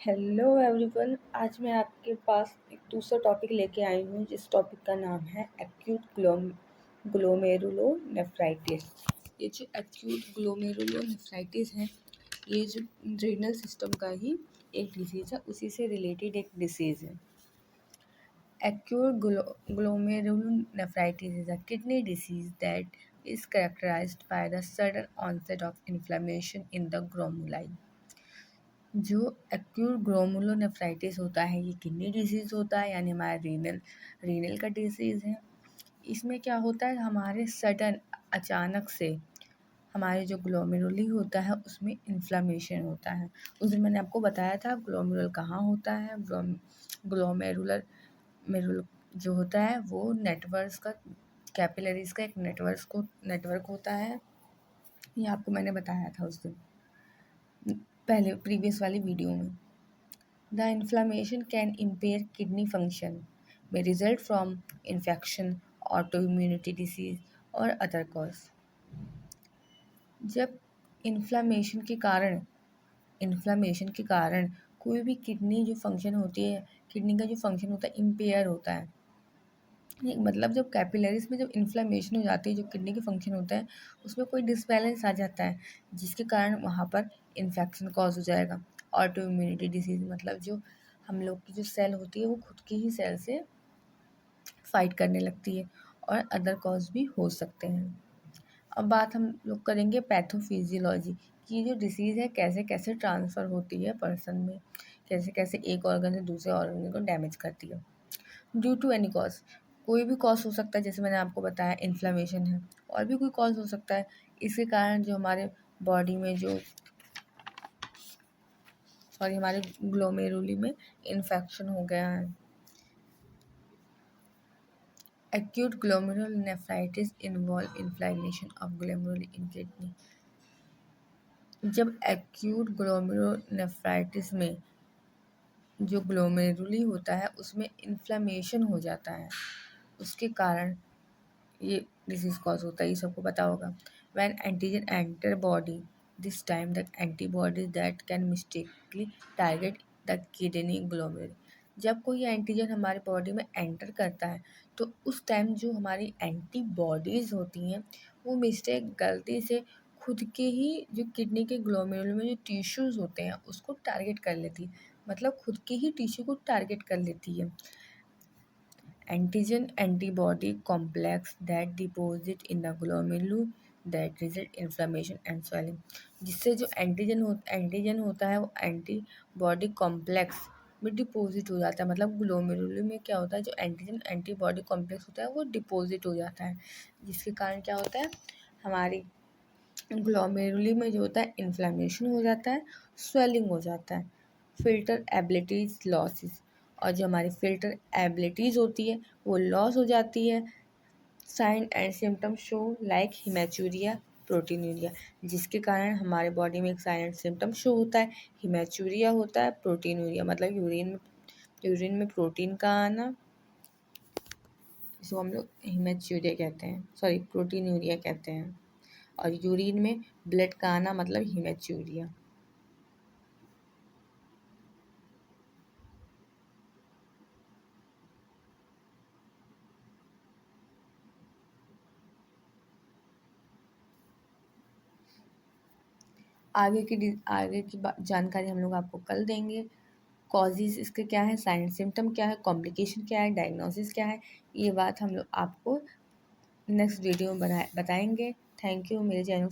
Hello everyone. आज मैं आपके पास एक दूसरा टॉपिक लेके आई हूँ जिस टॉपिक का नाम है एक्यूट ग्लोमेरुलोनेफ्राइटिस। ये जो एक्यूट ग्लोमेरुलोनेफ्राइटिस है, ये जो रीनल सिस्टम का ही एक डिसीज़ है, उसी से रिलेटेड एक डिसीज़ है। Acute glomerulonephritis is a kidney disease that is characterized by the sudden onset of inflammation in the glomeruli. जो एक्यूट ग्लोमेरुलोनेफ्राइटिस होता है, ये किडनी डिजीज़ होता है, यानी हमारा रीनल का डिजीज़ है। इसमें क्या होता है, हमारे सडन अचानक से हमारे जो ग्लोमेरुली होता है उसमें इन्फ्लामेशन होता है। उस दिन मैंने आपको बताया था ग्लोमेरुल कहाँ होता है। ग्लोमेरुलर मेरुल जो होता है वो नेटवर्क्स का, कैपिलरीज का एक नेटवर्क होता है। ये आपको मैंने बताया था उस दिन पहले प्रीवियस वाली वीडियो में। The inflammation can impair kidney function, may result from infection, autoimmunity disease और अदर कॉज। जब इन्फ्लामेशन के कारण कोई भी किडनी जो फंक्शन होती है, किडनी का जो फंक्शन होता है इम्पेयर होता है। मतलब जब कैपिलरीज में जब इन्फ्लामेशन हो जाती है, जो किडनी के फंक्शन होता है उसमें कोई डिसबैलेंस आ जाता है, जिसके कारण वहाँ पर इन्फेक्शन कॉज हो जाएगा। ऑटो इम्यूनिटी डिसीज़ मतलब जो हम लोग की जो सेल होती है वो खुद की ही सेल से फाइट करने लगती है, और अदर कॉज भी हो सकते हैं। अब बात हम लोग करेंगे पैथोफिजियोलॉजी की। ये जो डिसीज़ है कैसे कैसे ट्रांसफ़र होती है पर्सन में, कैसे कैसे एक ऑर्गन से दूसरे ऑर्गन को डैमेज करती है। ड्यू टू एनी कॉज, कोई भी कॉज हो सकता है, जैसे मैंने आपको बताया इन्फ्लामेशन है, और भी कोई कॉज हो सकता है। इसके कारण जो हमारे बॉडी में हमारे ग्लोमेरुली में इन्फेक्शन हो गया है। Acute glomerulonephritis involve inflammation of glomeruli in kidney. जब एक्यूट ग्लोमेरुलोनेफ्राइटिस में जो ग्लोमेरुली होता है उसमें इन्फ्लेमेशन हो जाता है, उसके कारण ये डिसीज कॉज होता है, ये सबको पता होगा। When antigen enter body, this time the antibodies that can mistakenly target the kidney glomerulus. जब कोई एंटीजन हमारे बॉडी में एंटर करता है तो उस टाइम जो हमारी एंटीबॉडीज़ होती हैं वो मिस्टेक गलती से खुद के ही जो किडनी के ग्लोमेरुल में जो टिश्यूज़ होते हैं उसको टारगेट कर लेती है, मतलब खुद के ही टिश्यू को टारगेट कर लेती है। Antigen antibody complex that deposit in the glomeruli that result inflammation and swelling। जिससे जो एंटीजन होता है वो एंटीबॉडी कॉम्प्लेक्स में डिपॉजिट हो जाता है। मतलब ग्लोमेरुली में क्या होता है, जो एंटीजन एंटीबॉडी कॉम्प्लेक्स होता है वो डिपॉजिट हो जाता है, जिसके कारण क्या होता है, हमारी ग्लोमेरुली में जो होता है इन्फ्लेमेशन हो जाता है, स्वेलिंग हो जाता है। फिल्टर एबिलिटीज लॉसेस, और जो हमारी फिल्टर एबिलिटीज़ होती है वो लॉस हो जाती है। Sign and symptom show like haematuria, proteinuria, जिसके कारण हमारे बॉडी में एक साइन एंड सिम्टम शो होता है, हिमैचूरिया होता है, प्रोटीनूरिया मतलब यूरिन में प्रोटीन का आना, इसको हम लोग हिमैचूरिया कहते हैं, सॉरी प्रोटीनूरिया कहते हैं। और यूरिन में ब्लड का आना मतलब हिमैचूरिया। आगे की जानकारी हम लोग आपको कल देंगे। कॉजेज़ इसके क्या है, साइन सिम्टम क्या है, कॉम्प्लिकेशन क्या है, डायग्नोसिस क्या है, ये बात हम लोग आपको नेक्स्ट वीडियो में बताएंगे। Thank you. मेरे चैनल